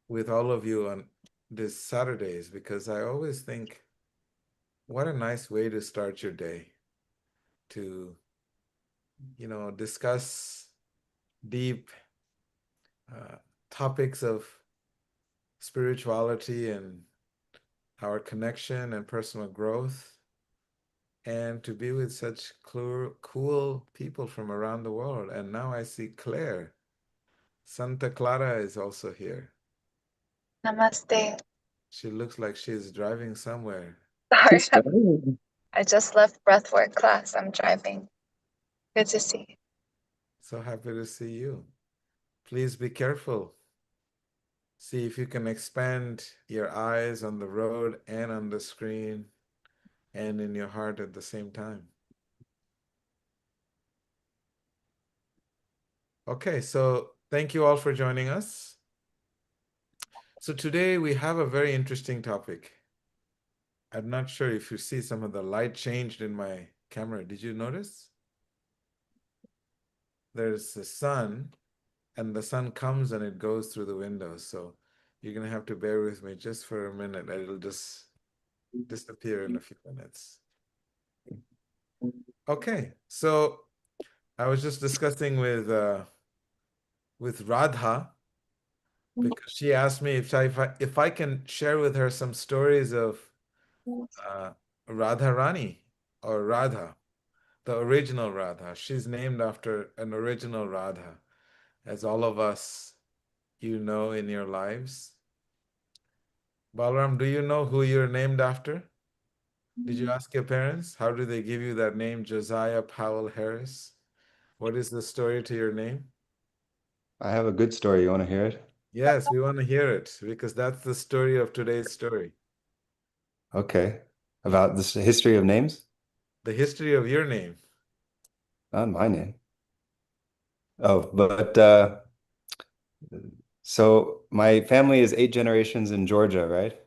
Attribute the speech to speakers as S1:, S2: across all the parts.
S1: with all of you on this Saturdays because I always think, what a nice way to start your day to, discuss deep uh, topics of spirituality and our connection and personal growth, and to be with such cool people from around the world. And now I see Claire. Santa Clara is also here.
S2: Namaste.
S1: She looks like she's driving somewhere.
S2: Sorry,
S3: Just started.
S2: I just left breathwork class. I'm driving. Good to see you.
S1: So happy to see you. Please be careful. See if you can expand your eyes on the road and on the screen and in your heart at the same time. Okay, so thank you all for joining us. So today we have a very interesting topic. I'm not sure if you see some of the light changed in my camera. Did you notice? There's the sun, and the sun comes and it goes through the window. So you're going to have to bear with me just for a minute. It'll just disappear in a few minutes. Okay, so I was just discussing with Radha because she asked me if I can share with her some stories of uh, Radha Rani or Radha, the original Radha. She's named after an original Radha, as all of us you know in your lives. Balaram, do you know who you're named after? Did you ask your parents? How do they give you that name, Josiah Powell Harris? What is the story to your name?
S3: I have a good story. You want to hear it?
S1: Yes, we want to hear it because that's the story of today's story.
S3: Okay. About this history of names?
S1: The history of your name.
S3: Not my name. Oh, but so my family is 8 generations in Georgia, right?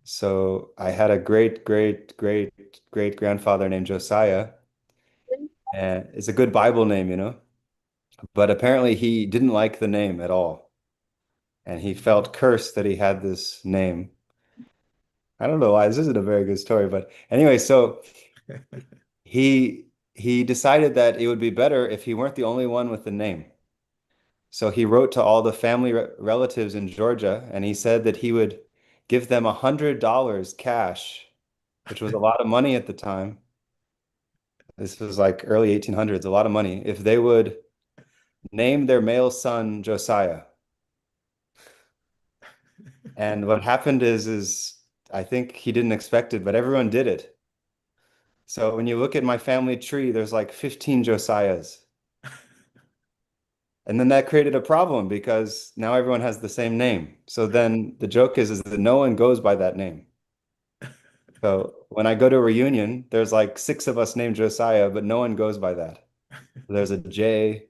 S3: So I had a great grandfather named Josiah, and it's a good Bible name, you know. But apparently he didn't like the name at all, and he felt cursed that he had this name. I don't know why. This isn't a very good story, but anyway, so he decided that it would be better if he weren't the only one with the name. So he wrote to all the family relatives in Georgia, and he said that he would give them $100 cash, which was a lot of money at the time. This was like early 1800s, a lot of money, if they would name their male son Josiah. And what happened is I think he didn't expect it, but everyone did it. So when you look at my family tree, there's like 15 Josiahs. And then that created a problem because now everyone has the same name. So then the joke is that no one goes by that name. So when I go to a reunion, there's like 6 of us named Josiah, but no one goes by that. There's a J,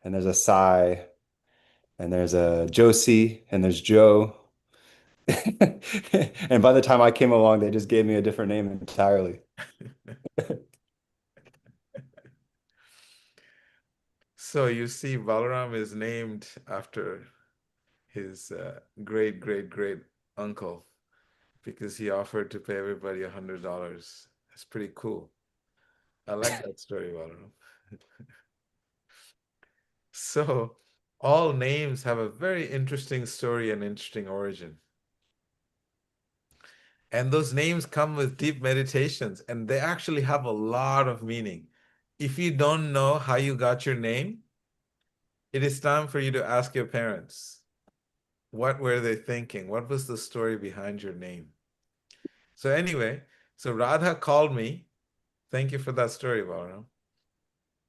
S3: and there's a Cy, and there's a Josie, and there's Joe. And by the time I came along, they just gave me a different name entirely.
S1: So you see, Balaram is named after his great uncle because he offered to pay everybody $100. That's pretty cool. I like that story, Balaram. So all names have a very interesting story and interesting origin. And those names come with deep meditations, and they actually have a lot of meaning. If you don't know how you got your name, it is time for you to ask your parents. What were they thinking? What was the story behind your name? So anyway, so Radha called me. Thank you for that story, Varun.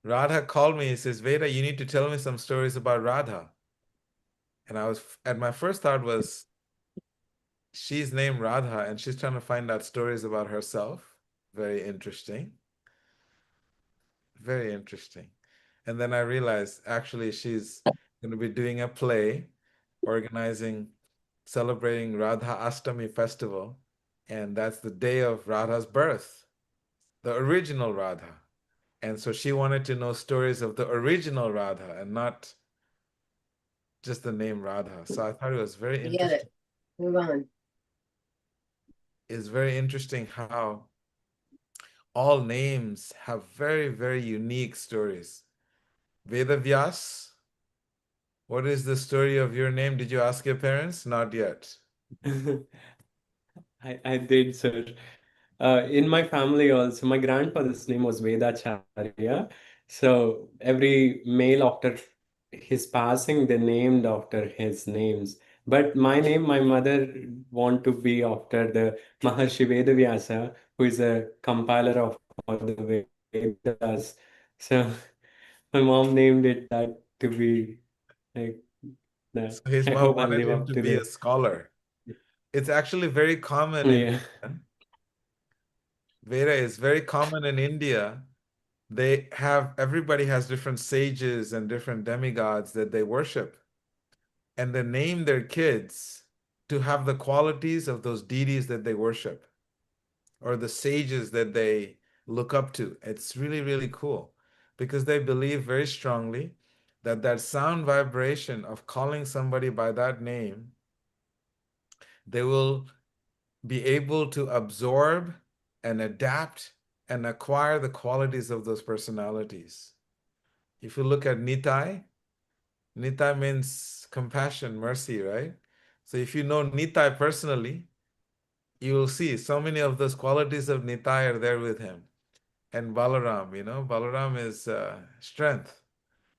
S1: Radha called me and says, Veda, you need to tell me some stories about Radha. And my first thought was, she's named Radha and she's trying to find out stories about herself. Very interesting. Very interesting. And then I realized actually she's going to be doing a play, organizing, celebrating Radha Ashtami festival. And that's the day of Radha's birth, the original Radha. And so she wanted to know stories of the original Radha and not just the name Radha. So I thought it was very
S4: Forget
S1: interesting.
S4: it. Move on.
S1: It's very interesting how all names have very, very unique stories. Vedavyas, what is the story of your name? Did you ask your parents? Not yet.
S5: I did, sir. In my family also, my grandfather's name was Vedacharya. So every male after his passing, they named after his names. But my name, my mother want to be after the Maharshi Vedavyasa, who is a compiler of all the Vedas. So my mom named it that to be like that.
S1: So his
S5: I
S1: mom
S5: hope I'll
S1: wanted
S5: live
S1: him
S5: up
S1: to
S5: to
S1: be a
S5: the
S1: scholar. It's actually very common in
S5: yeah.
S1: India. Veda is very common in India. Everybody has different sages and different demigods that they worship, and they name their kids to have the qualities of those deities that they worship or the sages that they look up to. It's really, really cool because they believe very strongly that that sound vibration of calling somebody by that name, they will be able to absorb and adapt and acquire the qualities of those personalities. If you look at Nitai, Nitai means compassion, mercy, right? So if you know Nitai personally, you will see so many of those qualities of Nitai are there with him. And Balaram, Balaram is strength,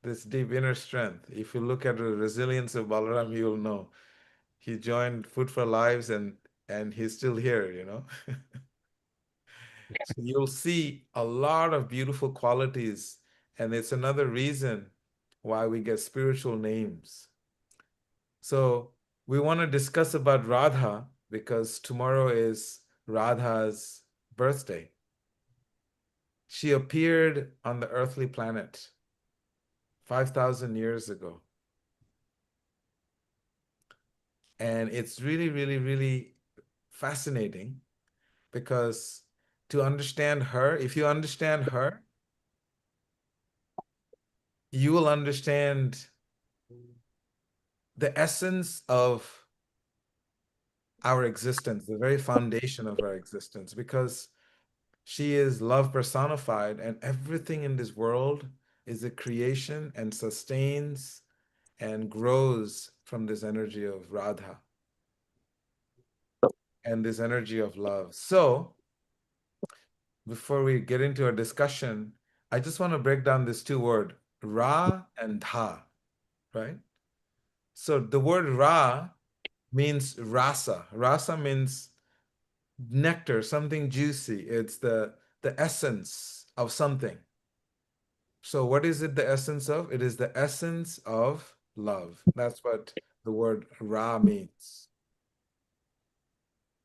S1: this deep inner strength. If you look at the resilience of Balaram, you will know he joined Food for Lives and he's still here. So you'll see a lot of beautiful qualities, and it's another reason why we get spiritual names. So we want to discuss about Radha because tomorrow is Radha's birthday. She appeared on the earthly planet 5,000 years ago. And it's really, really, really fascinating because to understand her, if you understand her, you will understand the essence of our existence, the very foundation of our existence, because she is love personified, and everything in this world is a creation and sustains and grows from this energy of Radha and this energy of love. So, before we get into our discussion, I just want to break down this two word, Ra and Dha, right? So the word Ra means rasa. Rasa means nectar, something juicy. It's the essence of something. So what is it the essence of? It is the essence of love. That's what the word Ra means.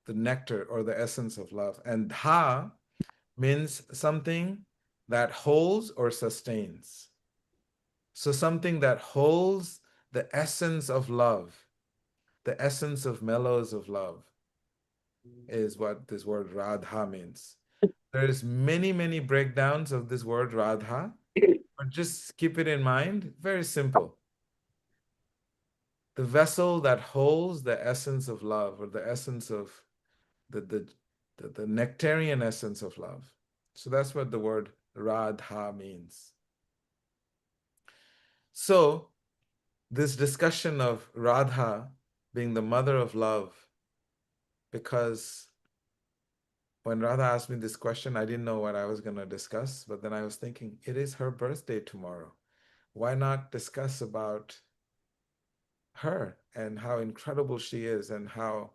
S1: The nectar or the essence of love. And Dha means something that holds or sustains. So something that holds the essence of love, the essence of mellows of love is what this word Radha means. There's many, many breakdowns of this word Radha, but just keep it in mind, very simple. The vessel that holds the essence of love or the essence of the nectarian essence of love. So that's what the word Radha means. So this discussion of Radha being the mother of love, because when Radha asked me this question, I didn't know what I was going to discuss, but then I was thinking, it is her birthday tomorrow. Why not discuss about her and how incredible she is and how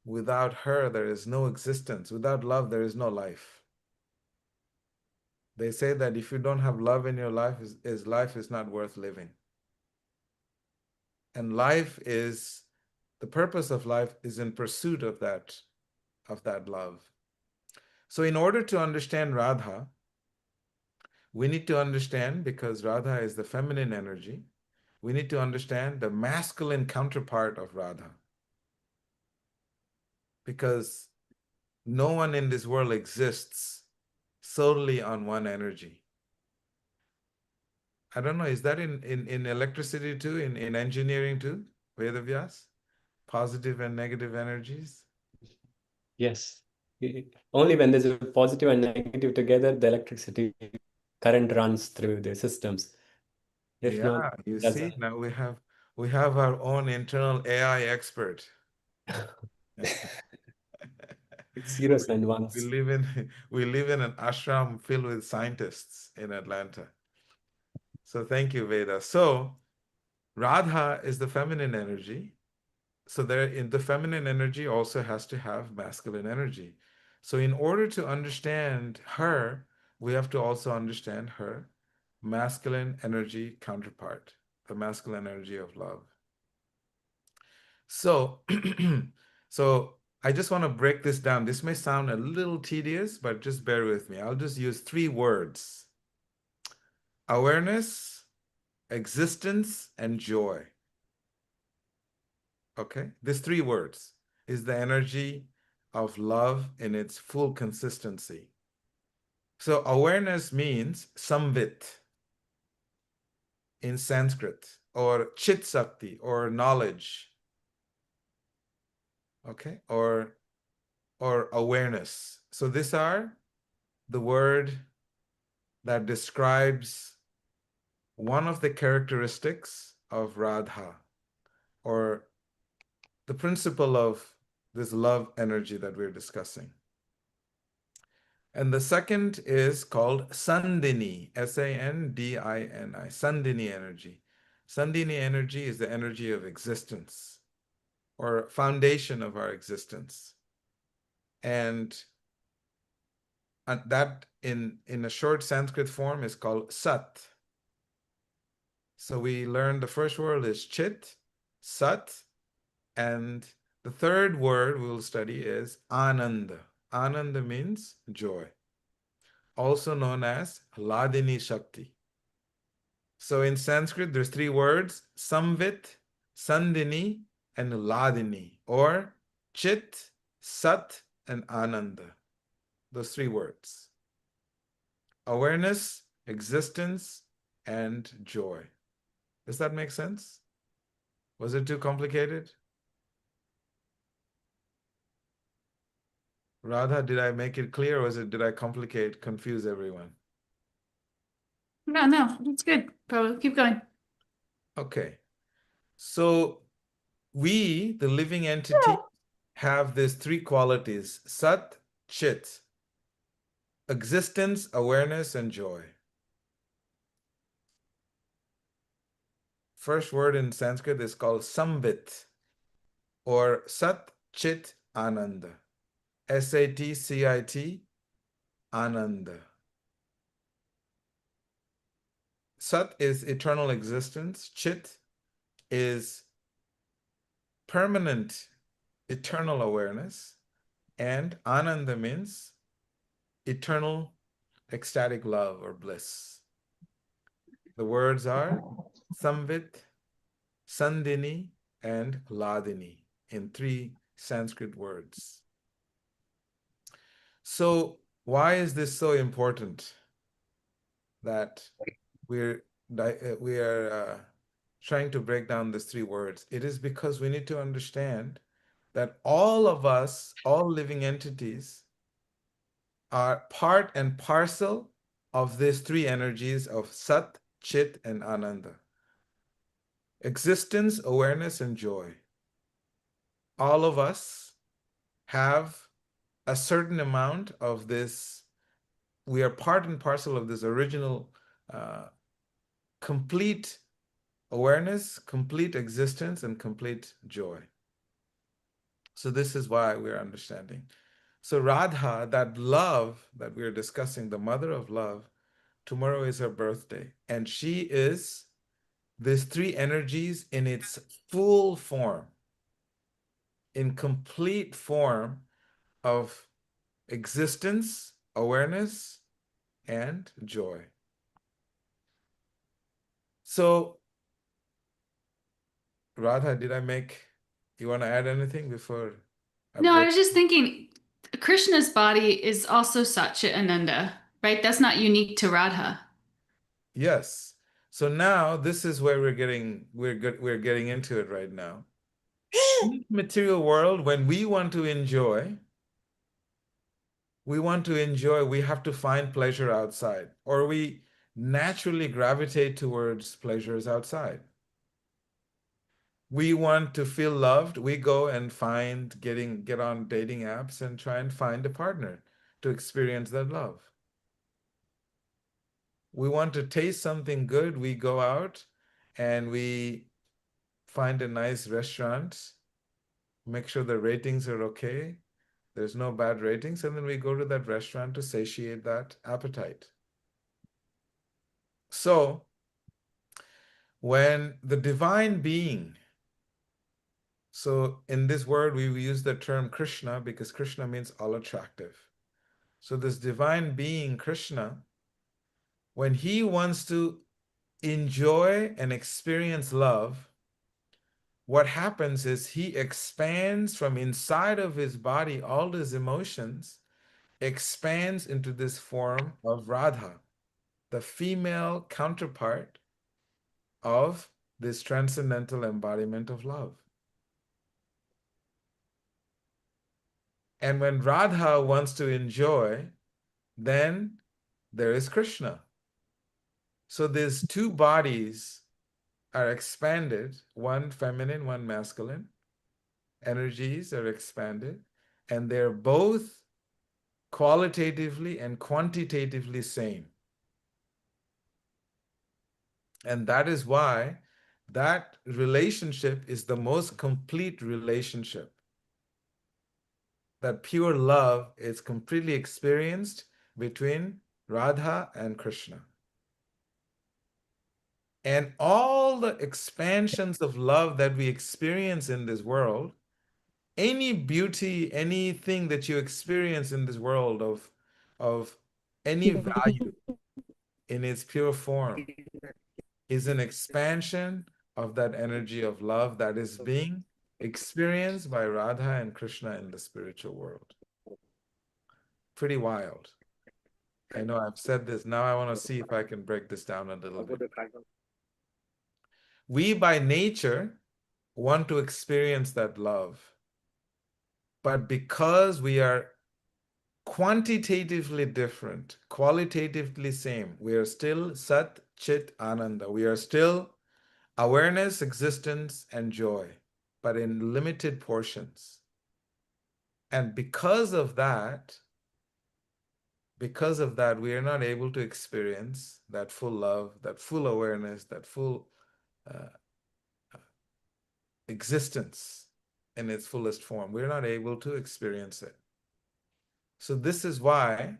S1: without her there is no existence. Without love, there is no life. They say that if you don't have love in your life, life is not worth living. And the purpose of life is in pursuit of that love. So in order to understand Radha, we need to understand, because Radha is the feminine energy, we need to understand the masculine counterpart of Radha. Because no one in this world exists solely on one energy. I don't know, is that in electricity too, in engineering too, Vedavyas? Positive and negative energies?
S5: Yes. Only when there's a positive and negative together, the electricity current runs through the systems. If not,
S1: Yeah, you
S5: that's
S1: see, now we have our own internal AI expert.
S5: it's zeros
S1: We,
S5: and
S1: we
S5: ones.
S1: live in we live in an ashram filled with scientists in Atlanta. So thank you, Veda. So Radha is the feminine energy. So there in the feminine energy also has to have masculine energy. So in order to understand her, we have to also understand her masculine energy counterpart, the masculine energy of love. So, so I just want to break this down. This may sound a little tedious, but just bear with me. I'll just use three words: awareness, existence, and joy. Okay? These three words is the energy of love in its full consistency. So awareness means samvit in Sanskrit, or chit sakti, or knowledge, okay, or awareness. So these are the word that describes one of the characteristics of Radha, or the principle of this love energy that we're discussing. And the second is called Sandini, Sandini, Sandini energy. Sandini energy is the energy of existence or foundation of our existence. And that in a short Sanskrit form is called Sat. So we learned the first word is Chit, Sat, and the third word we'll study is Ananda. Ananda means joy, also known as Hladini Shakti. So in Sanskrit, there's three words: Samvit, Sandini, and Hladini, or Chit, Sat, and Ananda. Those three words: awareness, existence, and joy. Does that make sense? Was it too complicated? Radha, did I make it clear, or did I confuse everyone?
S4: No, it's good, bro. Keep going.
S1: Okay. So we, the living entity, have these three qualities: Sat, Chit, existence, awareness, and joy. First word in Sanskrit is called Samvit, or Sat, Chit, Ananda. Satcit, Ananda. Sat is eternal existence. Chit is permanent, eternal awareness. And Ananda means eternal, ecstatic love or bliss. The words are Samvit, Sandini, and Hladini in three Sanskrit words. So why is this so important that we are trying to break down these three words? It is because we need to understand that all of us, all living entities, are part and parcel of these three energies of Sat, Chit, and Ananda. Existence, awareness, and joy. All of us have a certain amount of this. We are part and parcel of this original complete awareness, complete existence, and complete joy. So this is why we're understanding. So Radha, that love that we're discussing, the mother of love, tomorrow is her birthday. And she is these three energies in its full form, in complete form of existence, awareness, and joy. So, Radha, you want to add anything before I
S4: No, I
S1: break?
S4: was just thinking Krishna's body is also Satchit Ananda, right? That's not unique to Radha.
S1: Yes. So now this is where we're getting into it right now. In the material world, when we want to enjoy, we have to find pleasure outside, or we naturally gravitate towards pleasures outside. We want to feel loved, we go and get on dating apps and try and find a partner to experience that love. We want to taste something good, we go out and we find a nice restaurant, make sure the ratings are okay, there's no bad ratings, and then we go to that restaurant to satiate that appetite. So, when the divine being, so in this word we use the term Krishna because Krishna means all attractive. So this divine being, Krishna, when he wants to enjoy and experience love, what happens is he expands from inside of his body, all his emotions, expands into this form of Radha, the female counterpart of this transcendental embodiment of love. And when Radha wants to enjoy, then there is Krishna. So these two bodies are expanded, one feminine, one masculine. Energies are expanded, and they're both qualitatively and quantitatively same. And that is why that relationship is the most complete relationship. That pure love is completely experienced between Radha and Krishna. And all the expansions of love that we experience in this world, any beauty, anything that you experience in this world of any value in its pure form is an expansion of that energy of love that is being experienced by Radha and Krishna in the spiritual world. Pretty wild. I know I've said this. Now I want to see if I can break this down a little bit. We by nature want to experience that love. But because we are quantitatively different, qualitatively same, we are still Sat, Chit, Ananda. We are still awareness, existence, and joy, but in limited portions. And because of that, we are not able to experience that full love, that full awareness, that full existence in its fullest form. We're not able to experience it. So this is why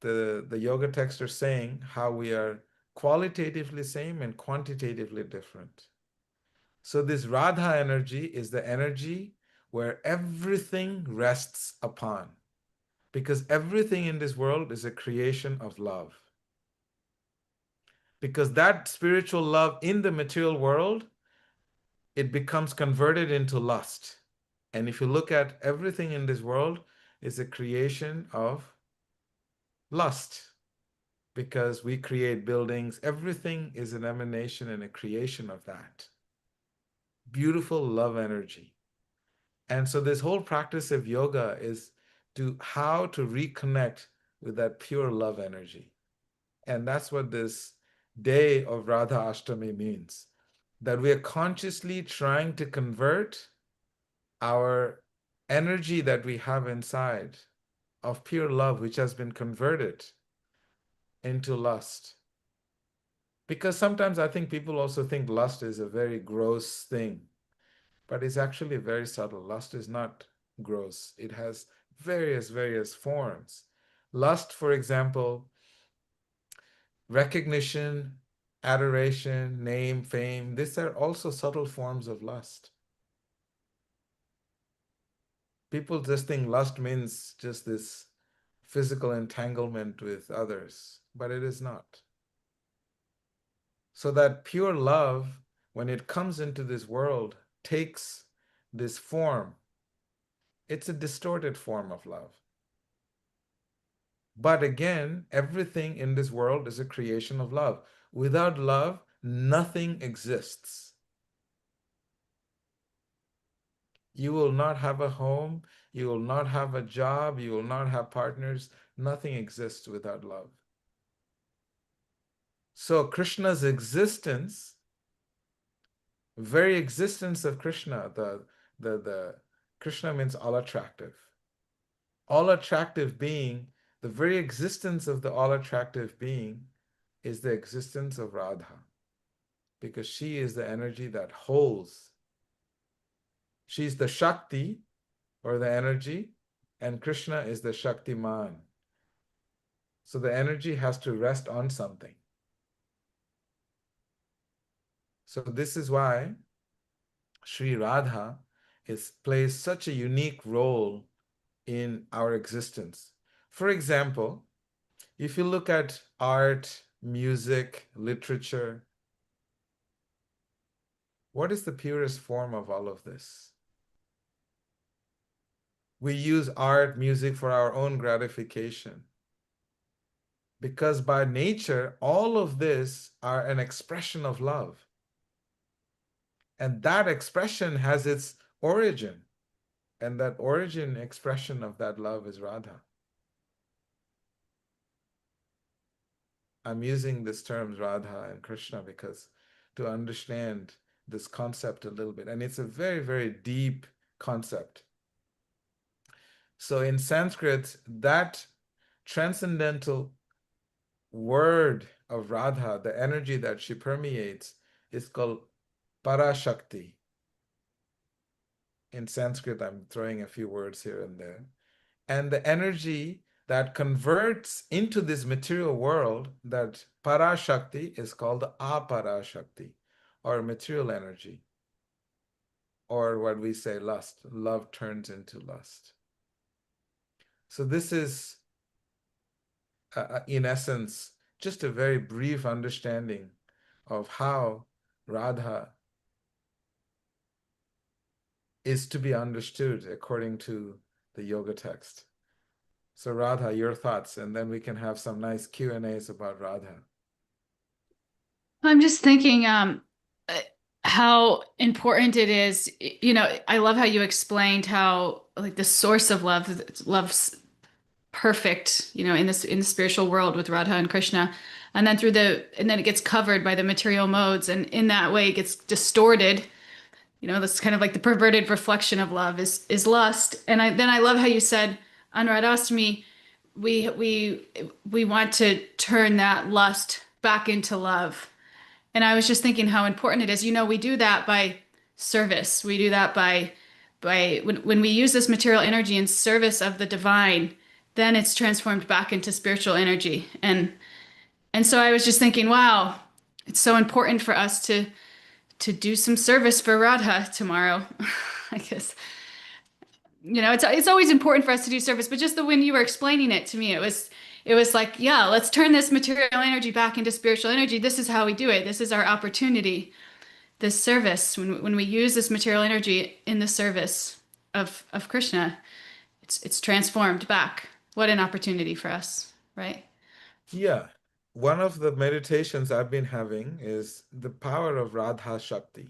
S1: the yoga texts are saying how we are qualitatively same and quantitatively different. So this Radha energy is the energy where everything rests upon, because everything in this world is a creation of love. Because that spiritual love in the material world, it becomes converted into lust. And if you look at everything in this world, it's a creation of lust. Because we create buildings, everything is an emanation and a creation of that. Beautiful love energy. And so this whole practice of yoga is how to reconnect with that pure love energy. And that's what this day of Radha Ashtami means. That we are consciously trying to convert our energy that we have inside of pure love, which has been converted into lust. Because sometimes I think people also think lust is a very gross thing, but it's actually very subtle. Lust is not gross. It has various forms. Lust, for example, recognition, adoration, name, fame, these are also subtle forms of lust. People just think lust means just this physical entanglement with others, but it is not. So that pure love, when it comes into this world, takes this form. It's a distorted form of love. But again, everything in this world is a creation of love. Without love, nothing exists. You will not have a home, you will not have a job, you will not have partners. Nothing exists without love. So Krishna's existence, very existence of Krishna, the Krishna means all attractive. All attractive being, the very existence of the all attractive being is the existence of Radha, because she is the energy that holds. She's the Shakti, or the energy, and Krishna is the Shaktiman. So the energy has to rest on something. So this is why Sri Radha plays such a unique role in our existence. For example, if you look at art, music, literature, what is the purest form of all of this? We use art, music for our own gratification. Because by nature, all of this are an expression of love. And that expression has its origin. And that origin expression of that love is Radha. I'm using these terms Radha and Krishna because to understand this concept a little bit. And it's a very, very deep concept. So in Sanskrit, that transcendental word of Radha, the energy that she permeates, is called Parashakti. In Sanskrit, I'm throwing a few words here and there. And the energy that converts into this material world, that Parashakti, is called Aparashakti, or material energy, or what we say lust. Love turns into lust. So this is, in essence, just a very brief understanding of how Radha is to be understood according to the yoga text. So Radha, your thoughts, and then we can have some nice Q&As about Radha.
S4: I'm just thinking how important it is. You know, I love how you explained how like the source of love's perfect, you know, in the spiritual world with Radha and Krishna. And then then it gets covered by the material modes, and in that way it gets distorted. You know, that's kind of like the perverted reflection of love is lust. And then I love how you said on Radhastami, we want to turn that lust back into love. And I was just thinking how important it is. You know, we do that by service. We do that by when we use this material energy in service of the divine, then it's transformed back into spiritual energy. And so I was just thinking, wow, it's so important for us to do some service for Radha tomorrow. I guess, you know, it's always important for us to do service, but just the when you were explaining it to me, it was like, yeah, let's turn this material energy back into spiritual energy. This is how we do it. This is our opportunity. This service, when we use this material energy in the service of Krishna, it's transformed back. What an opportunity for us, right?
S1: Yeah. One of the meditations I've been having is the power of Radha Shakti.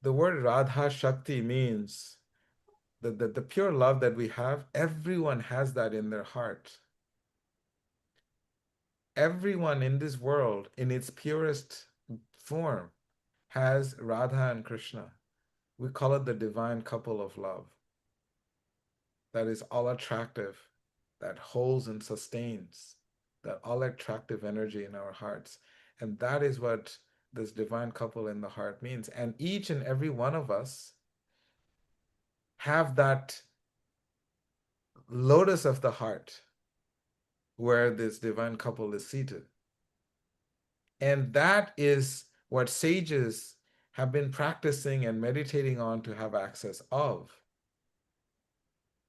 S1: The word Radha Shakti means that the pure love that we have, everyone has that in their heart. Everyone in this world, in its purest form, has Radha and Krishna. We call it the divine couple of love. That is all attractive, that holds and sustains, that all attractive energy in our hearts. And that is what this divine couple in the heart means. And each and every one of us have that lotus of the heart where this divine couple is seated. And that is what sages have been practicing and meditating on to have access of.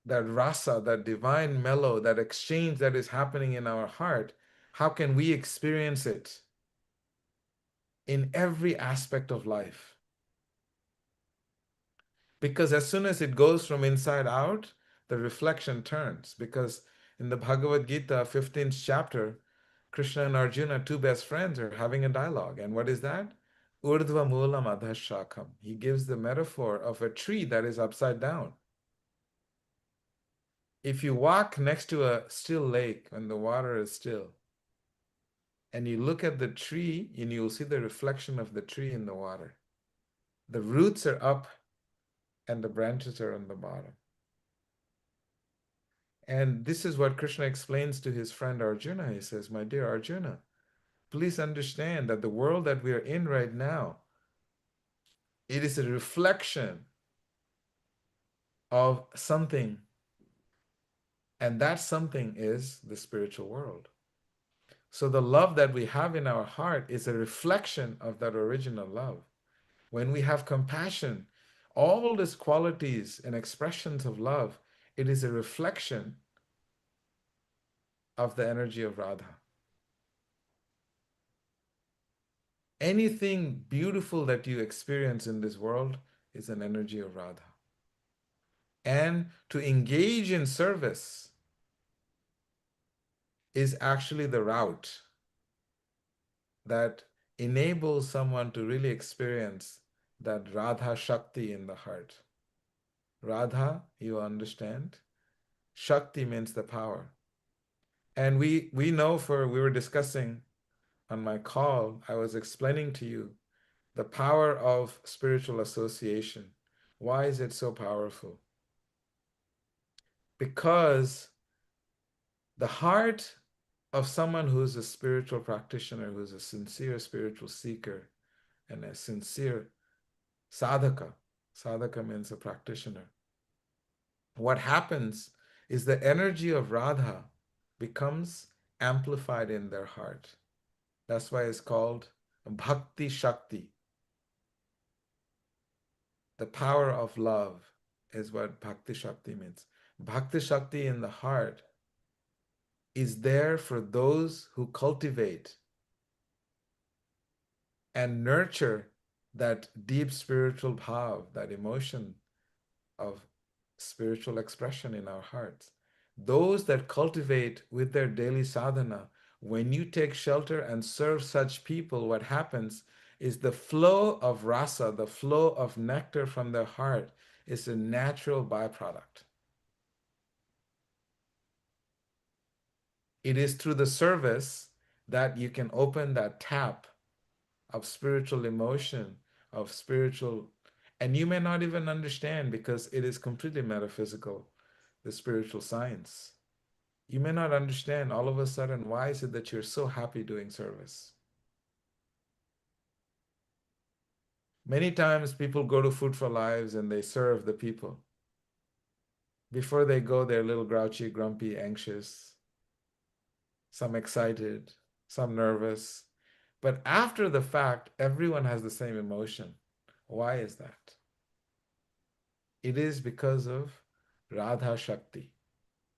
S1: That rasa, that divine mellow, that exchange that is happening in our heart, how can we experience it in every aspect of life? Because as soon as it goes from inside out, the reflection turns. Because in the Bhagavad Gita, 15th chapter, Krishna and Arjuna, two best friends, are having a dialogue. And what is that? Urdhva moolam adha shakam. He gives the metaphor of a tree that is upside down. If you walk next to a still lake when the water is still, and you look at the tree, and you'll see the reflection of the tree in the water. The roots are up and the branches are on the bottom. And this is what Krishna explains to his friend Arjuna. He says, my dear Arjuna, please understand that the world that we are in right now, it is a reflection of something, and that something is the spiritual world. So the love that we have in our heart is a reflection of that original love. When we have compassion, all these qualities and expressions of love, it is a reflection of the energy of Radha. Anything beautiful that you experience in this world is an energy of Radha. And to engage in service is actually the route that enables someone to really experience that Radha Shakti in the heart. Radha, you understand? Shakti means the power. And we know, we were discussing on my call, I was explaining to you the power of spiritual association. Why is it so powerful? Because the heart of someone who's a spiritual practitioner, who's a sincere spiritual seeker, and a sincere sadhaka, sadhaka means a practitioner, what happens is the energy of Radha becomes amplified in their heart. That's why it's called Bhakti Shakti. The power of love is what Bhakti Shakti means. Bhakti Shakti in the heart is there for those who cultivate and nurture that deep spiritual bhav, that emotion of spiritual expression in our hearts. Those that cultivate with their daily sadhana, when you take shelter and serve such people, what happens is the flow of rasa, the flow of nectar from their heart, is a natural byproduct. It is through the service that you can open that tap of spiritual emotion, of spiritual, and you may not even understand because it is completely metaphysical, the spiritual science. You may not understand all of a sudden why is it that you're so happy doing service. Many times people go to Food for Lives and they serve the people. Before they go, they're a little grouchy, grumpy, anxious, some excited, some nervous. But after the fact, everyone has the same emotion. Why is that? It is because of Radha Shakti.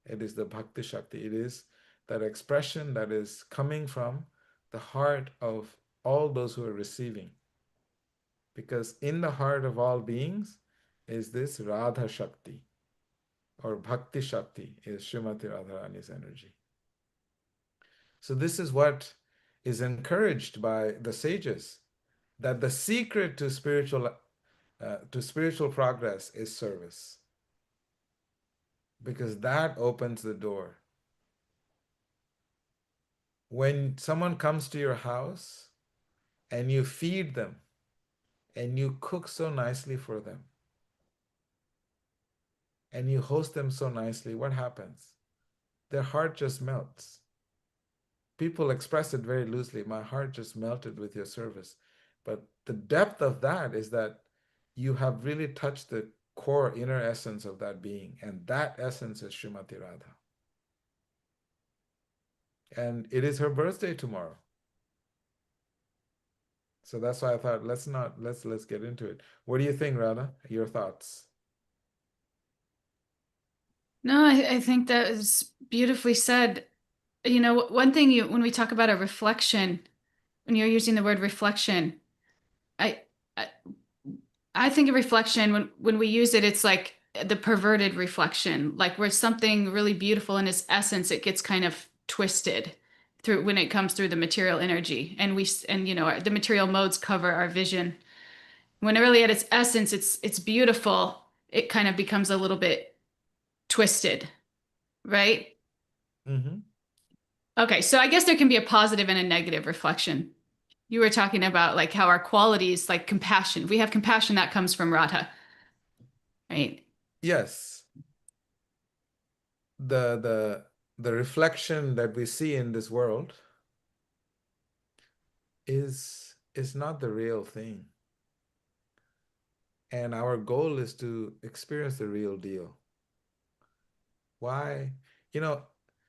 S1: It is the Bhakti Shakti. It is that expression that is coming from the heart of all those who are receiving. Because in the heart of all beings is this Radha Shakti, or Bhakti Shakti is Srimati Radharani's energy. So this is what is encouraged by the sages, that the secret to spiritual progress is service, because that opens the door. When someone comes to your house and you feed them and you cook so nicely for them and you host them so nicely, what happens? Their heart just melts. People express it very loosely. My heart just melted with your service. But the depth of that is that you have really touched the core inner essence of that being. And that essence is Srimati Radha. And it is her birthday tomorrow. So that's why I thought, let's get into it. What do you think, Radha? Your thoughts?
S4: No, I think that is beautifully said. You know, one thing when we talk about a reflection, when you're using the word reflection, I I, I think of reflection when we use it, it's like the perverted reflection, like where something really beautiful in its essence, it gets kind of twisted through when it comes through the material energy, and you know, the material modes cover our vision. When really at its essence, it's beautiful. It kind of becomes a little bit twisted, right?
S1: Mm-hmm.
S4: Okay, so I guess there can be a positive and a negative reflection. You were talking about like how our qualities, like compassion, if we have compassion, that comes from Radha, right?
S1: Yes. The reflection that we see in this world is not the real thing. And our goal is to experience the real deal. Why? You know,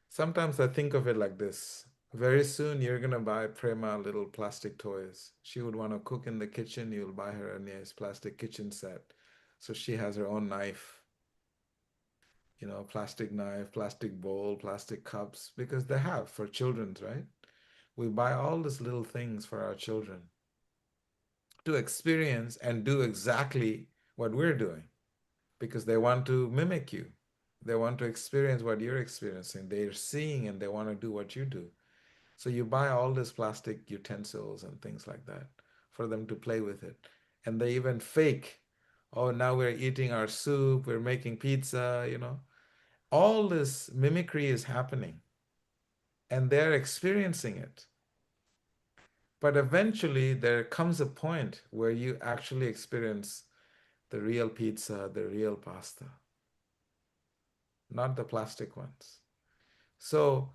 S1: sometimes I think of it like this. Very soon you're gonna buy Prema little plastic toys. She would want to cook in the kitchen, you'll buy her a nice plastic kitchen set. So she has her own knife, you know, plastic knife, plastic bowl, plastic cups, because they have for children's, right? We buy all these little things for our children to experience and do exactly what we're doing because they want to mimic you. They want to experience what you're experiencing. They're seeing and they want to do what you do. So you buy all these plastic utensils and things like that for them to play with it. And they even fake, oh, now we're eating our soup, we're making pizza, you know. All this mimicry is happening and they're experiencing it. But eventually there comes a point where you actually experience the real pizza, the real pasta, not the plastic ones. So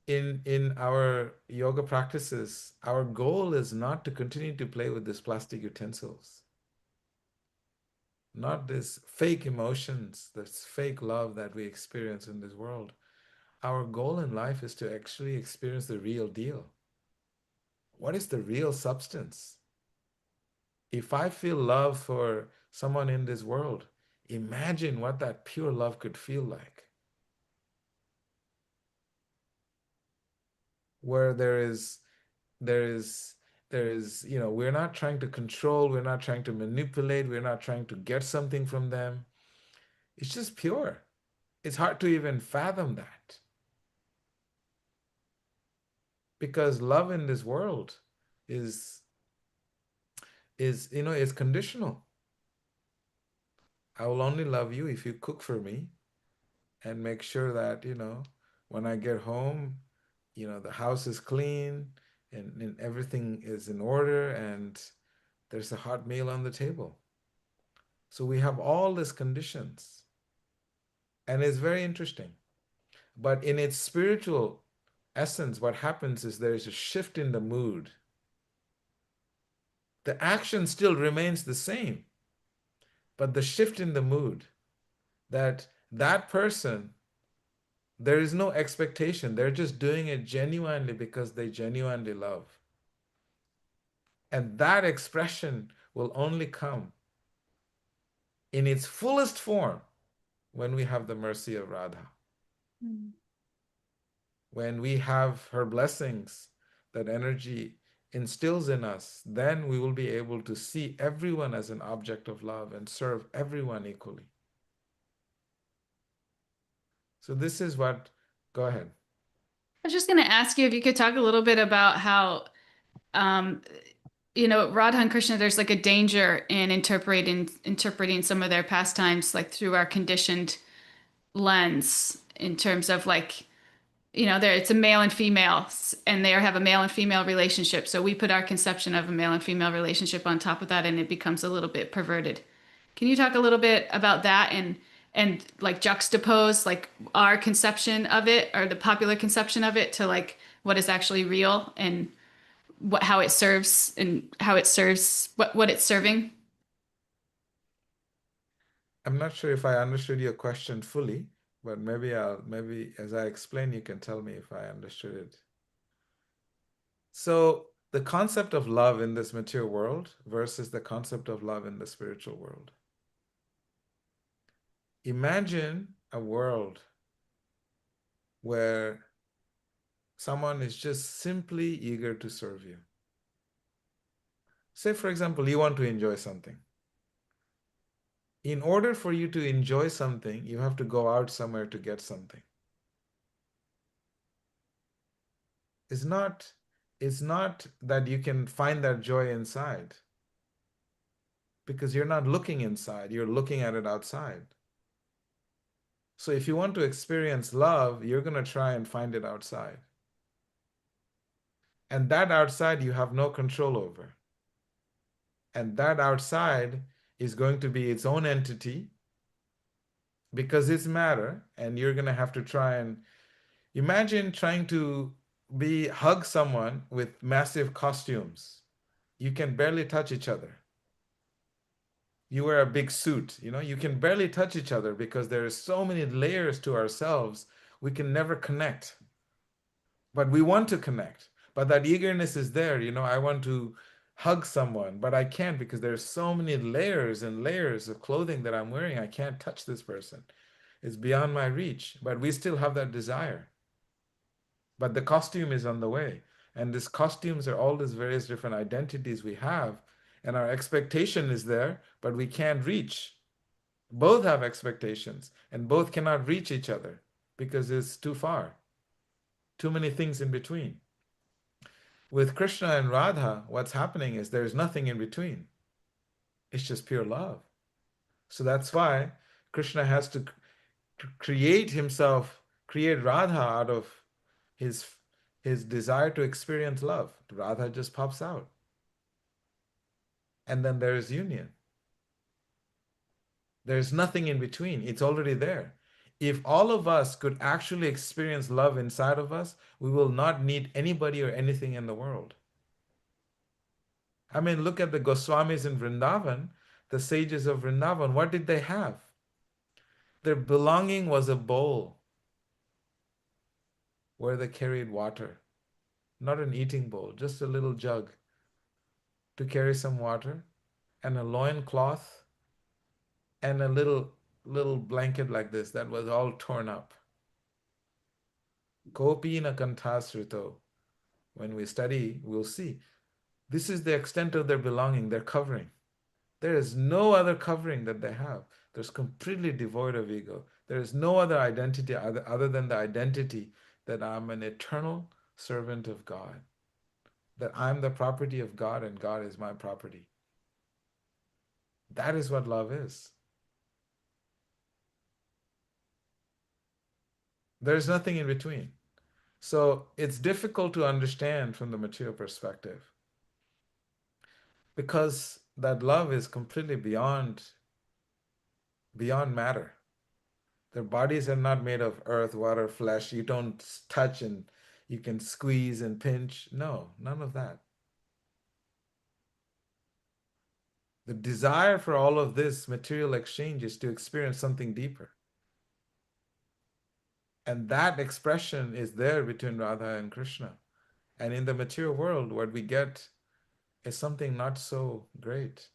S1: in our yoga practices, our goal is not to continue to play with these plastic utensils, not this fake emotions, this fake love that we experience in this world. Our goal in life is to actually experience the real deal. What is the real substance? If I feel love for someone in this world, imagine what that pure love could feel like. Where there is you know, we're not trying to control, we're not trying to manipulate, we're not trying to get something from them. It's just pure. It's hard to even fathom that because love in this world is you know, is conditional. I will only love you if you cook for me and make sure that, you know, when I get home, you know, the house is clean and everything is in order and there's a hot meal on the table. So we have all these conditions. And it's very interesting. But in its spiritual essence, what happens is there is a shift in the mood. The action still remains the same, but the shift in the mood that that person, there is no expectation. They're just doing it genuinely because they genuinely love. And that expression will only come in its fullest form when we have the mercy of Radha.
S4: Mm.
S1: When we have her blessings, that energy instills in us, then we will be able to see everyone as an object of love and serve everyone equally. So this is what, go ahead.
S4: I was just going to ask you if you could talk a little bit about how, um, you know, Radha and Krishna, there's like a danger in interpreting some of their pastimes like through our conditioned lens in terms of like, you know, there it's a male and female and they have a male and female relationship. So we put our conception of a male and female relationship on top of that and it becomes a little bit perverted. Can you talk a little bit about that and like juxtapose like our conception of it or the popular conception of it to like what is actually real and how it serves and how it serves what it's serving?
S1: I'm not sure if I understood your question fully, but maybe as I explain, you can tell me if I understood it. So the concept of love in this material world versus the concept of love in the spiritual world. Imagine a world where someone is just simply eager to serve you. Say, for example, you want to enjoy something. In order for you to enjoy something, you have to go out somewhere to get something. It's not, it's not that you can find that joy inside, because you're not looking inside, you're looking at it outside. So if you want to experience love, you're going to try and find it outside. And that outside you have no control over. And that outside is going to be its own entity because it's matter. And you're going to have to try and imagine trying to hug someone with massive costumes. You can barely touch each other. You wear a big suit, you can barely touch each other because there are so many layers to ourselves. We can never connect, but we want to connect. But that eagerness is there. I want to hug someone, but I can't because there's so many layers and layers of clothing that I'm wearing. I can't touch this person. It's beyond my reach, but we still have that desire. But the costume is on the way. And these costumes are all these various different identities we have. And our expectation is there, but we can't reach. Both have expectations, and both cannot reach each other because it's too far, too many things in between. With Krishna and Radha, what's happening is there's nothing in between. It's just pure love. So that's why Krishna has to create himself, create Radha out of his his desire to experience love. Radha just pops out. And then there is union. There's nothing in between. It's already there. If all of us could actually experience love inside of us, we will not need anybody or anything in the world. I mean, look at the Goswamis in Vrindavan, the sages of Vrindavan. What did they have? Their belonging was a bowl where they carried water, not an eating bowl, just a little jug to carry some water, and a loin cloth, and a little blanket like this that was all torn up. Kopina kantasrito. When we study, we'll see. This is the extent of their belonging, their covering. There is no other covering that they have. There's completely devoid of ego. There is no other identity other than the identity that I'm an eternal servant of God, that I'm the property of God and God is my property. That is what love is. There's nothing in between. So it's difficult to understand from the material perspective because that love is completely beyond matter. Their bodies are not made of earth, water, flesh. You don't touch and you can squeeze and pinch. No, none of that. The desire for all of this material exchange is to experience something deeper. And that expression is there between Radha and Krishna. And in the material world, what we get is something not so great.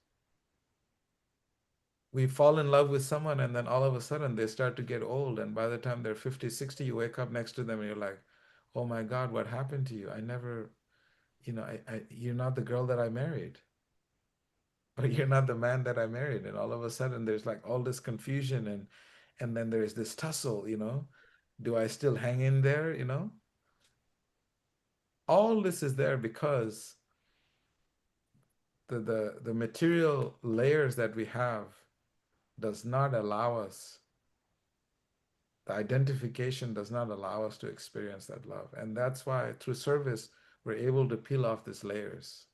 S1: We fall in love with someone and then all of a sudden they start to get old. And by the time they're 50, 60, you wake up next to them and you're like, oh my God, what happened to you? I never, you're not the girl that I married. Or you're not the man that I married. And all of a sudden there's like all this confusion and then there's this tussle. Do I still hang in there? All this is there because the material layers that we have does not allow us, the identification does not allow us to experience that love. And that's why through service, we're able to peel off these layers.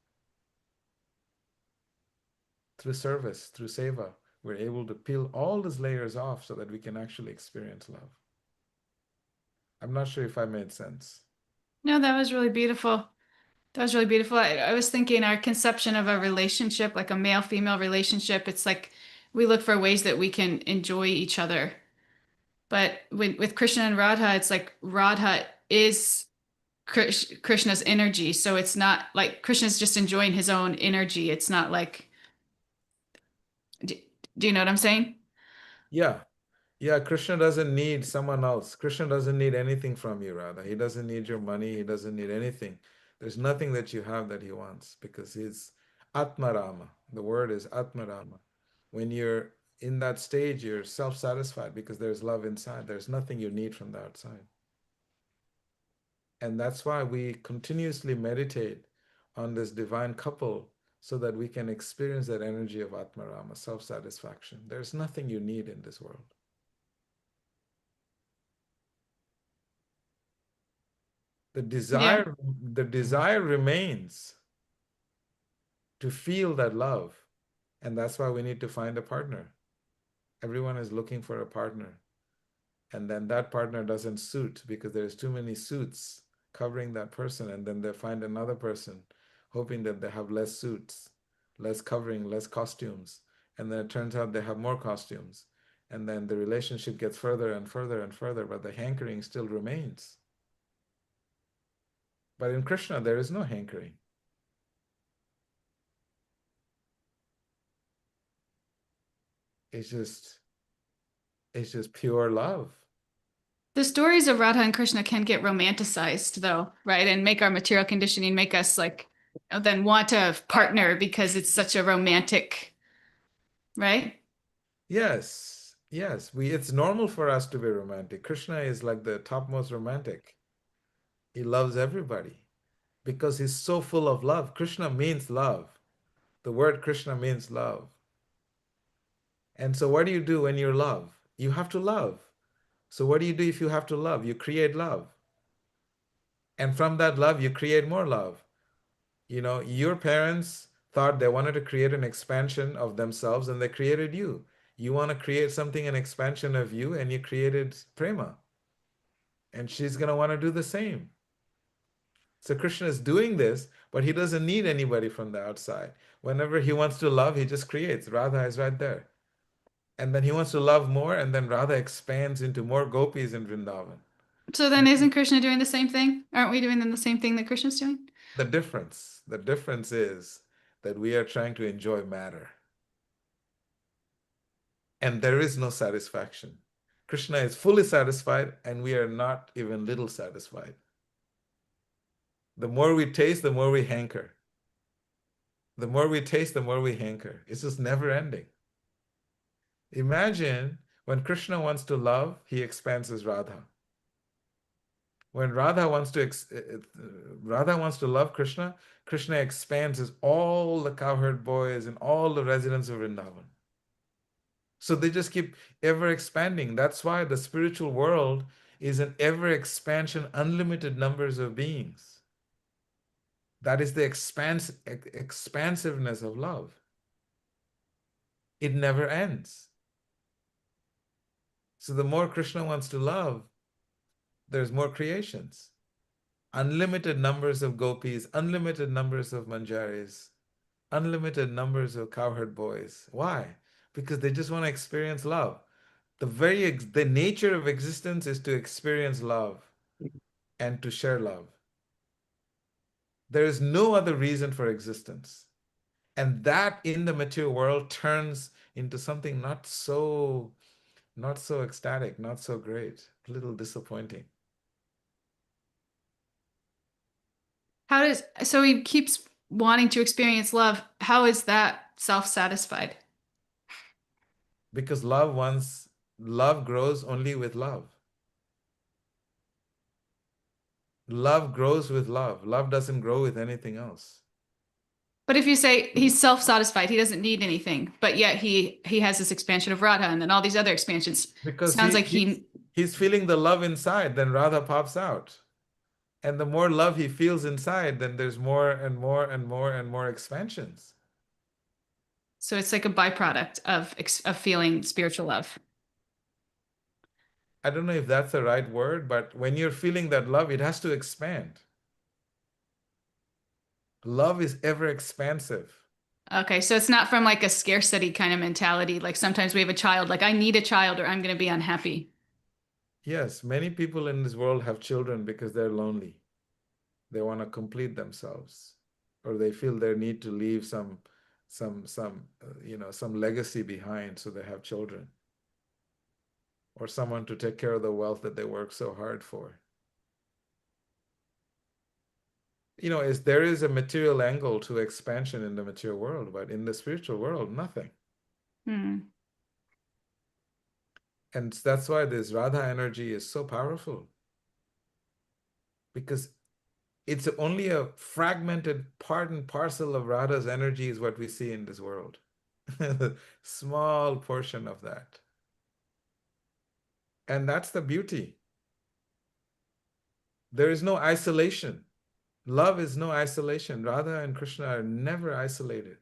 S1: Through service, through seva, we're able to peel all these layers off so that we can actually experience love. I'm not sure if I made sense.
S4: No, that was really beautiful. That was really beautiful. I was thinking our conception of a relationship, like a male-female relationship, it's like we look for ways that we can enjoy each other. But with Krishna and Radha, it's like Radha is Krishna's energy. So it's not like Krishna's just enjoying his own energy. It's not like, do, do you know what I'm saying?
S1: Yeah. Yeah, Krishna doesn't need someone else. Krishna doesn't need anything from you, Radha. He doesn't need your money. He doesn't need anything. There's nothing that you have that he wants because he's Atmarama. The word is Atmarama. When you're in that stage, you're self-satisfied because there's love inside. There's nothing you need from the outside. And that's why we continuously meditate on this divine couple so that we can experience that energy of Atmarama, self-satisfaction. There's nothing you need in this world. The
S4: Yeah.
S1: desire remains to feel that love. And that's why we need to find a partner. Everyone is looking for a partner. And then that partner doesn't suit because there's too many suits covering that person. And then they find another person hoping that they have less suits, less covering, less costumes. And then it turns out they have more costumes. And then the relationship gets further and further and further, but the hankering still remains. But in Krishna, there is no hankering. It's just pure love.
S4: The stories of Radha and Krishna can get romanticized though, right? And make our material conditioning make us like then want to partner because it's such a romantic, right?
S1: Yes, yes. It's normal for us to be romantic. Krishna is like the topmost romantic. He loves everybody because he's so full of love. Krishna means love. The word Krishna means love. And so what do you do when you love? You have to love. So what do you do if you have to love? You create love. And from that love, you create more love. You know, your parents thought they wanted to create an expansion of themselves and they created you. You want to create something, an expansion of you, and you created Prema. And she's going to want to do the same. So Krishna is doing this, but he doesn't need anybody from the outside. Whenever he wants to love, he just creates. Radha is right there. And then he wants to love more, and then Radha expands into more gopis in Vrindavan.
S4: So then isn't Krishna doing the same thing? Aren't we doing then the same thing that Krishna's doing?
S1: The difference is that we are trying to enjoy matter. And there is no satisfaction. Krishna is fully satisfied, and we are not even little satisfied. The more we taste, the more we hanker. The more we taste, the more we hanker. It's just never ending. Imagine when Krishna wants to love, he expands his Radha. When Radha wants to love Krishna, Krishna expands his all the cowherd boys and all the residents of Vrindavan. So they just keep ever expanding. That's why the spiritual world is an ever expansion, unlimited numbers of beings. That is the expansiveness of love. It never ends. So the more Krishna wants to love, there's more creations. Unlimited numbers of gopis, unlimited numbers of manjaris, unlimited numbers of cowherd boys. Why? Because they just want to experience love. The nature of existence is to experience love and to share love. There is no other reason for existence. And that in the material world turns into something not so ecstatic, not so great, a little disappointing.
S4: So he keeps wanting to experience love. How is that self-satisfied?
S1: Because love grows only with love. Love grows with love. Love doesn't grow with anything else.
S4: But if you say he's self-satisfied, he doesn't need anything, but yet he has this expansion of Radha and then all these other expansions.
S1: Because
S4: Sounds like
S1: he's feeling the love inside, then Radha pops out. And the more love he feels inside, then there's more and more and more and more expansions.
S4: so it's like a byproduct of feeling spiritual love.
S1: I don't know if that's the right word, but when you're feeling that love, it has to expand. Love is ever expansive.
S4: Okay, so it's not from like a scarcity kind of mentality. Like sometimes we have a child, like I need a child or I'm going to be unhappy.
S1: Yes, many people in this world have children because they're lonely. They want to complete themselves, or they feel their need to leave some some legacy behind, so they have children, or someone to take care of the wealth that they work so hard for. There is a material angle to expansion in the material world, but in the spiritual world, nothing.
S4: Hmm.
S1: And that's why this Radha energy is so powerful. because it's only a fragmented part and parcel of Radha's energy is what we see in this world. Small portion of that. And that's the beauty. There is no isolation. Love is no isolation. Radha and Krishna are never isolated.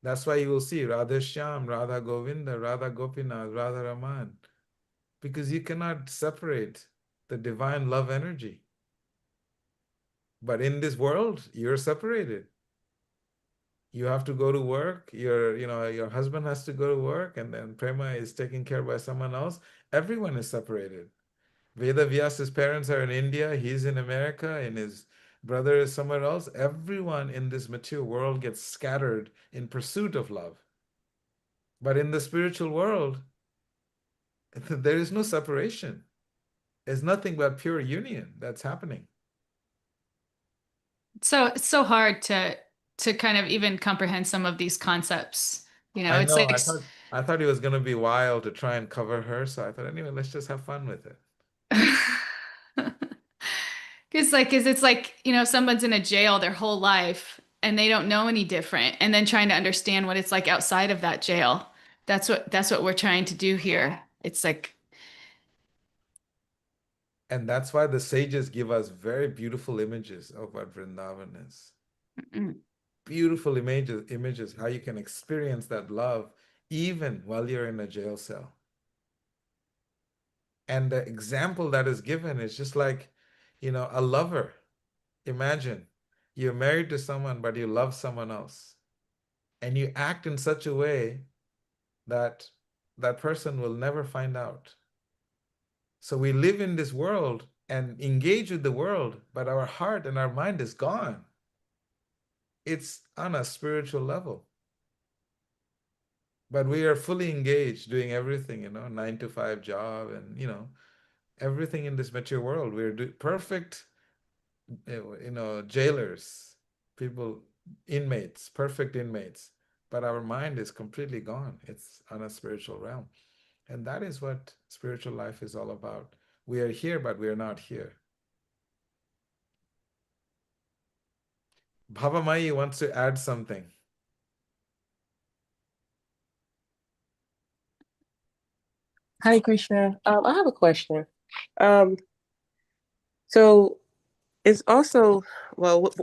S1: That's why you will see Radha Shyam, Radha Govinda, Radha Gopinath, Radha Raman, because you cannot separate the divine love energy. But in this world, you're separated. You have to go to work. Your husband has to go to work, and then Prema is taken care of by someone else. Everyone is separated. Veda Vyasa's parents are in India. He's in America, and his brother is somewhere else. Everyone in this material world gets scattered in pursuit of love. But in the spiritual world, there is no separation. It's nothing but pure union that's happening.
S4: So it's so hard to kind of even comprehend some of these concepts.
S1: I
S4: It's
S1: know.
S4: like
S1: I thought it was going to be wild to try and cover her, so I thought anyway, let's just have fun with it.
S4: because it's like, someone's in a jail their whole life and they don't know any different, and then trying to understand what it's like outside of that jail. That's what we're trying to do here. It's like,
S1: And that's why the sages give us very beautiful images of what Vrindavan is.
S4: mm,
S1: Beautiful images, how you can experience that love even while you're in a jail cell. And the example that is given is just like, a lover. Imagine you're married to someone, but you love someone else. And you act in such a way that that person will never find out. So we live in this world and engage with the world, but our heart and our mind is gone. It's on a spiritual level. But we are fully engaged doing everything, 9 to 5 job and, everything in this material world. We're perfect, jailers, people, inmates, perfect inmates. But our mind is completely gone. It's on a spiritual realm. And that is what spiritual life is all about. We are here, but we are not here. Bhavamai wants to add something.
S6: Hi, Krishna. I have a question. Um, so it's also, well,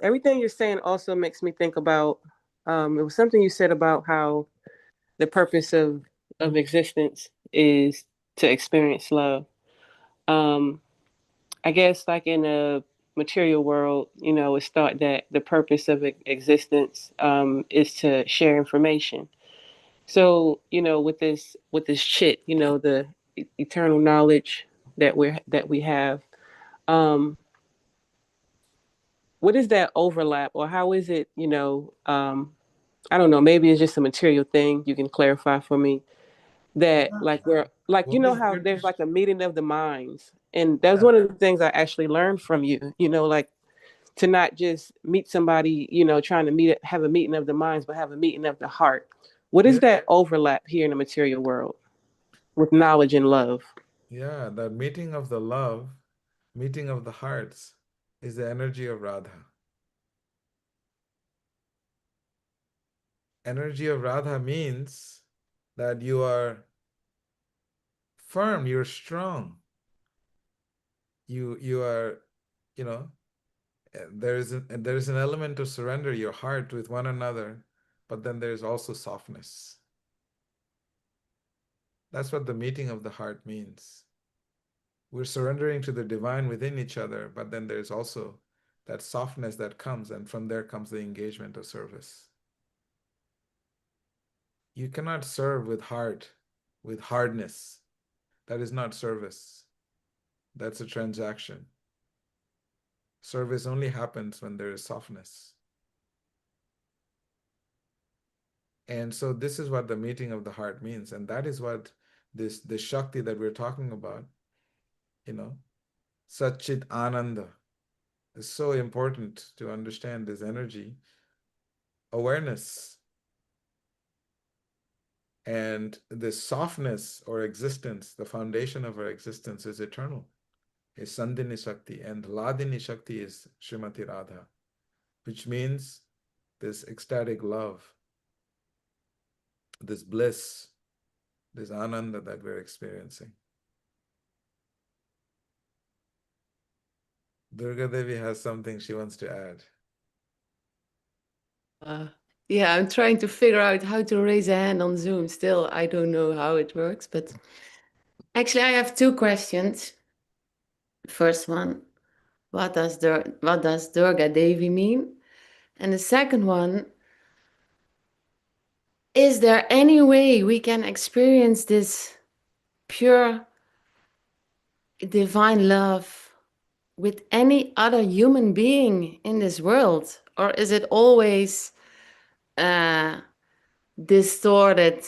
S6: everything you're saying also makes me think about, it was something you said about how the purpose of existence is to experience love. Um, I guess like in a material world, it's thought that the purpose of existence is to share information. So, with this chit, the eternal knowledge that we have, um, what is that overlap, or how is it, I don't know, maybe it's just a material thing you can clarify for me, that like we're like,
S1: What was
S6: how
S1: your
S6: there's
S1: question?
S6: like a meeting of the minds, and that was
S1: Yeah.
S6: one of the things I actually learned from you, like to not just meet somebody, trying to have a meeting of the minds, but have a meeting of the heart. What is
S1: Yeah.
S6: that overlap here in the material world with knowledge and love?
S1: Yeah, that meeting of the love, meeting of the hearts is the energy of Radha. Energy of Radha means that you are firm, you're strong. You are, you know, there is an element to surrender your heart with one another, but then there's also softness. That's what the meeting of the heart means. We're surrendering to the divine within each other, but then there's also that softness that comes, and from there comes the engagement of service. You cannot serve with heart, with hardness. That is not service. That's a transaction. Service only happens when there is softness. And so this is what the meeting of the heart means. And that is what this Shakti that we're talking about, you know, Satchit Ananda. It's so important to understand this energy, awareness, and this softness or existence, the foundation of our existence is eternal. is Sandhini Shakti, and Hladini Shakti is Srimati Radha, which means this ecstatic love, this bliss, this ananda that we're experiencing. Durga Devi has something she wants to add.
S7: Yeah, I'm trying to figure out how to raise a hand on Zoom. Still, I don't know how it works, but actually, I have two questions. First one, what does Durga Devi mean? And the second one, is there any way we can experience this pure divine love with any other human being in this world? Or is it always distorted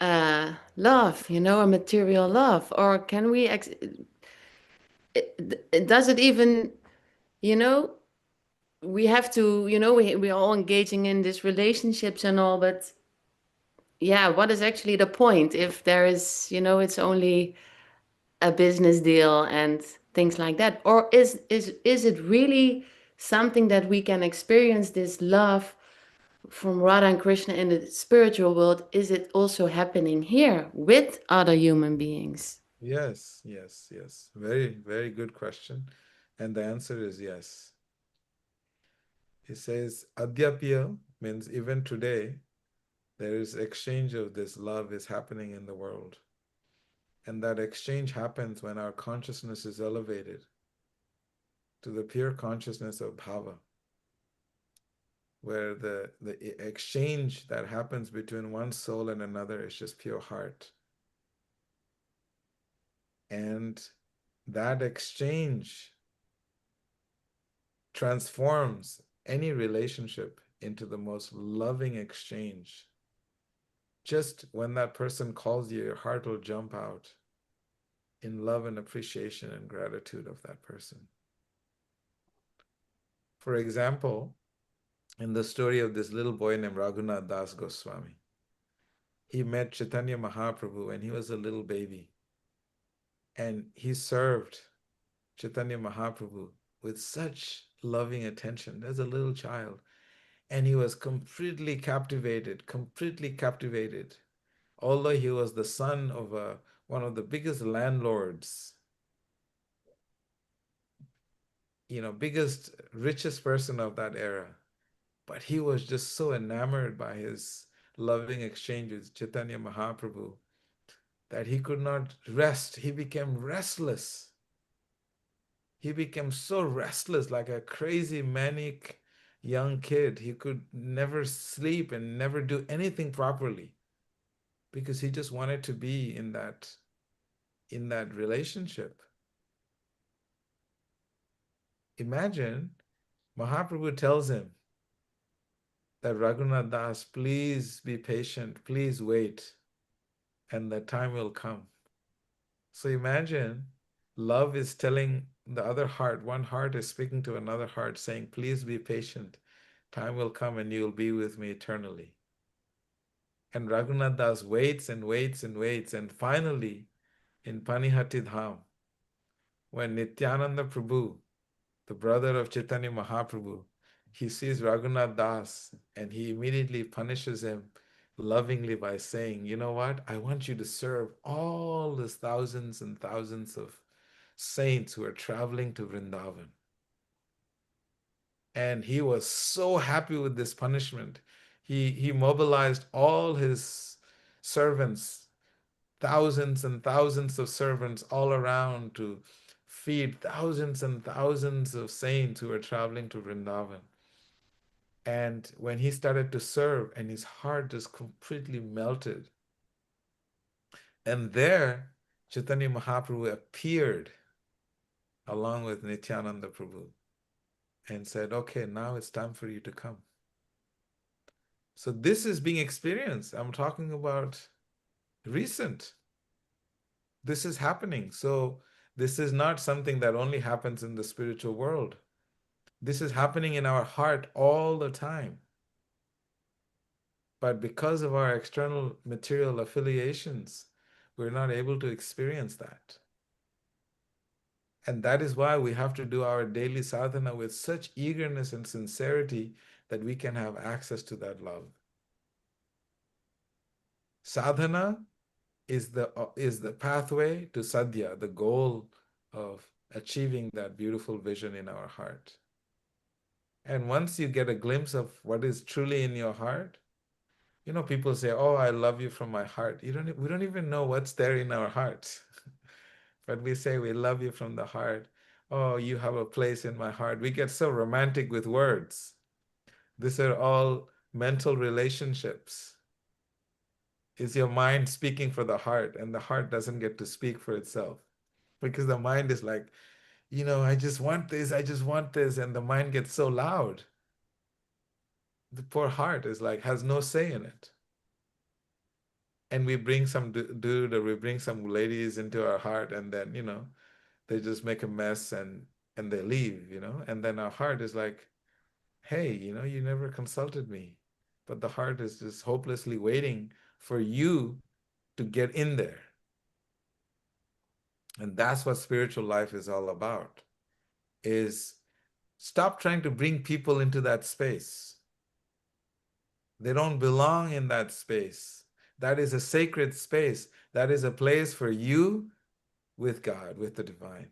S7: love, a material love? Or can we, does it even, we have to, we are all engaging in these relationships and all, but yeah, what is actually the point if there is, it's only a business deal and things like that? Or is it really something that we can experience, this love from Radha and Krishna in the spiritual world? Is it also happening here with other human beings?
S1: Yes, yes, yes. Very, very good question. And the answer is yes. He says, Adyapya means even today, there is exchange of this love is happening in the world. And that exchange happens when our consciousness is elevated to the pure consciousness of bhava, where the exchange that happens between one soul and another is just pure heart. And that exchange transforms any relationship into the most loving exchange. Just when that person calls you, your heart will jump out in love and appreciation and gratitude of that person. For example, in the story of this little boy named Raghunath Das Goswami, he met Chaitanya Mahaprabhu when he was a little baby. And he served Chaitanya Mahaprabhu with such loving attention as a little child. And he was completely captivated. Although he was the son of one of the biggest landlords, biggest, richest person of that era. But he was just so enamored by his loving exchange with Chaitanya Mahaprabhu that he could not rest. He became restless. He became so restless, like a crazy, manic young kid. He could never sleep and never do anything properly because he just wanted to be in that relationship. Imagine Mahaprabhu tells him that Raghunath Das, please be patient, please wait, and the time will come. So imagine love is telling the other heart, one heart is speaking to another heart saying, please be patient. Time will come and you'll be with me eternally. And Raghunath Das waits and waits and waits. And finally, in Panihati Dham, when Nityananda Prabhu, the brother of Chaitanya Mahaprabhu, he sees Raghunath Das and he immediately punishes him lovingly by saying, you know what? I want you to serve all these thousands and thousands of saints who are traveling to Vrindavan. And he was so happy with this punishment. He mobilized all his servants, thousands and thousands of servants all around to feed thousands and thousands of saints who were traveling to Vrindavan. And when he started to serve, and his heart just completely melted. And there, Chaitanya Mahaprabhu appeared along with Nityananda Prabhu and said, okay, now it's time for you to come. So this is being experienced. I'm talking about recent. This is happening. So this is not something that only happens in the spiritual world. This is happening in our heart all the time. But because of our external material affiliations, we're not able to experience that. And that is why we have to do our daily sadhana with such eagerness and sincerity that we can have access to that love. Sadhana is the pathway to sadhya, the goal of achieving that beautiful vision in our heart. And once you get a glimpse of what is truly in your heart, you know, people say, "Oh, I love you from my heart." We don't even know what's there in our hearts. But we say we love you from the heart. "Oh, you have a place in my heart." We get so romantic with words. These are all mental relationships. Is your mind speaking for the heart, and the heart doesn't get to speak for itself? Because the mind is like, you know, I just want this, I just want this, and the mind gets so loud. The poor heart is like, has no say in it. And we bring some dude or we bring some ladies into our heart, and then, you know, they just make a mess and they leave, you know. And then our heart is like, hey, you know, you never consulted me. But the heart is just hopelessly waiting for you to get in there. And that's what spiritual life is all about, is stop trying to bring people into that space. They don't belong in that space. That is a sacred space. That is a place for you with God, with the divine.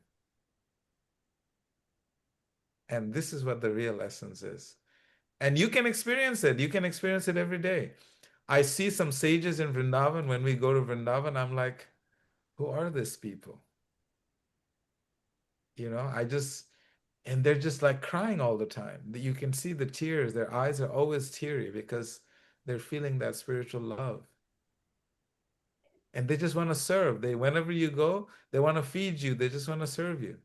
S1: And this is what the real essence is. And you can experience it. You can experience it every day. I see some sages in Vrindavan. When we go to Vrindavan, I'm like, who are these people? You know, and they're just like crying all the time. You can see the tears. Their eyes are always teary because they're feeling that spiritual love. And they just want to serve. Whenever you go, they want to feed you. They just want to serve you.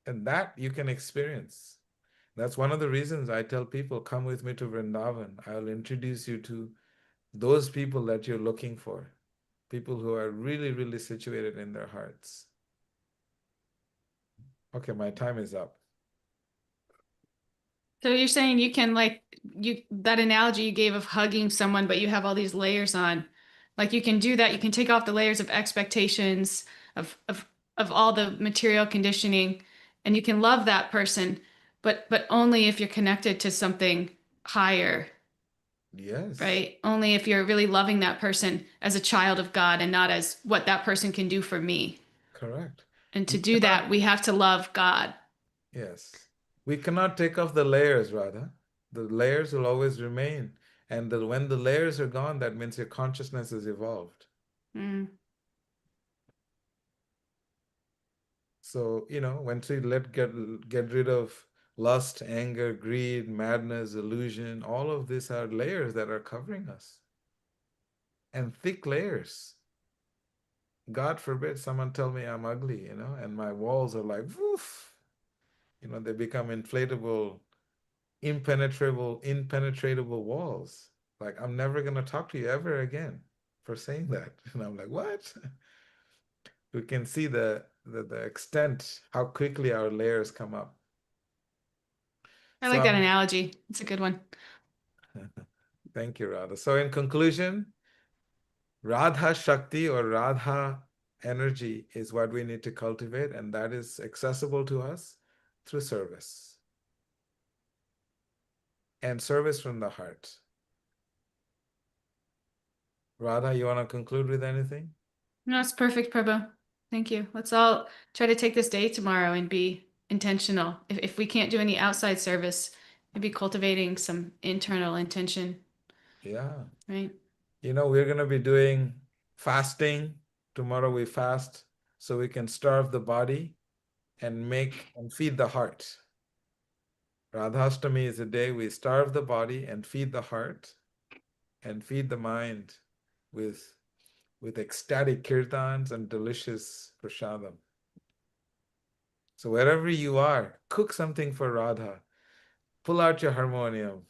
S1: And that you can experience. That's one of the reasons I tell people, come with me to Vrindavan. I'll introduce you to those people that you're looking for. People who are really, really situated in their hearts. Okay, my time is up.
S4: So you're saying you can that analogy you gave of hugging someone, but you have all these layers on. Like you can do that. You can take off the layers of expectations of of of all the material conditioning, and you can love that person, but only if you're connected to something higher,
S1: Yes,
S4: right? Only if you're really loving that person as a child of God and not as what that person can do for me.
S1: correct.
S4: And to
S1: You
S4: do
S1: cannot,
S4: that, we have to love God.
S1: yes. We cannot take off the layers, Radha. The layers will always remain. And when the layers are gone, that means your consciousness is evolved.
S4: Mm.
S1: So, you know, once we get rid of lust, anger, greed, madness, illusion, all of these are layers that are covering us. And thick layers. God forbid someone tell me I'm ugly, you know, and my walls are like, woof, you know, they become inflatable, impenetrable walls. Like, I'm never going to talk to you ever again for saying that. And I'm like, what? We can see the extent, how quickly our layers come up.
S4: I
S1: So
S4: like that analogy. It's a good one.
S1: thank you, Radha. So in conclusion, Radha Shakti or Radha energy is what we need to cultivate, and that is accessible to us through service and service from the heart. Radha, you want to conclude with anything?
S4: No, it's perfect, Prabhu. Thank you. Let's all try to take this day tomorrow and be intentional. If we can't do any outside service, maybe cultivating some internal intention,
S1: Yeah.
S4: right?
S1: You know, we're going to be doing fasting. Tomorrow we fast so we can starve the body and feed the heart. Radhastami is a day we starve the body and feed the heart and feed the mind with ecstatic kirtans and delicious prasadam. So wherever you are, cook something for Radha. Pull out your harmonium,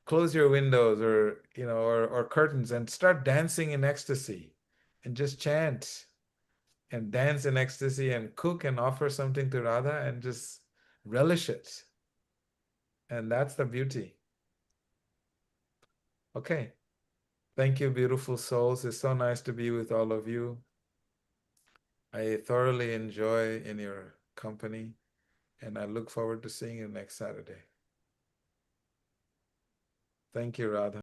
S1: close your windows or you know or curtains and start dancing in ecstasy and just chant and dance in ecstasy and cook and offer something to Radha and just relish it. And that's the beauty. Okay. Thank you, beautiful souls. It's so nice to be with all of you. I thoroughly enjoy in your company, and I look forward to seeing you next Saturday. Thank you, Radha.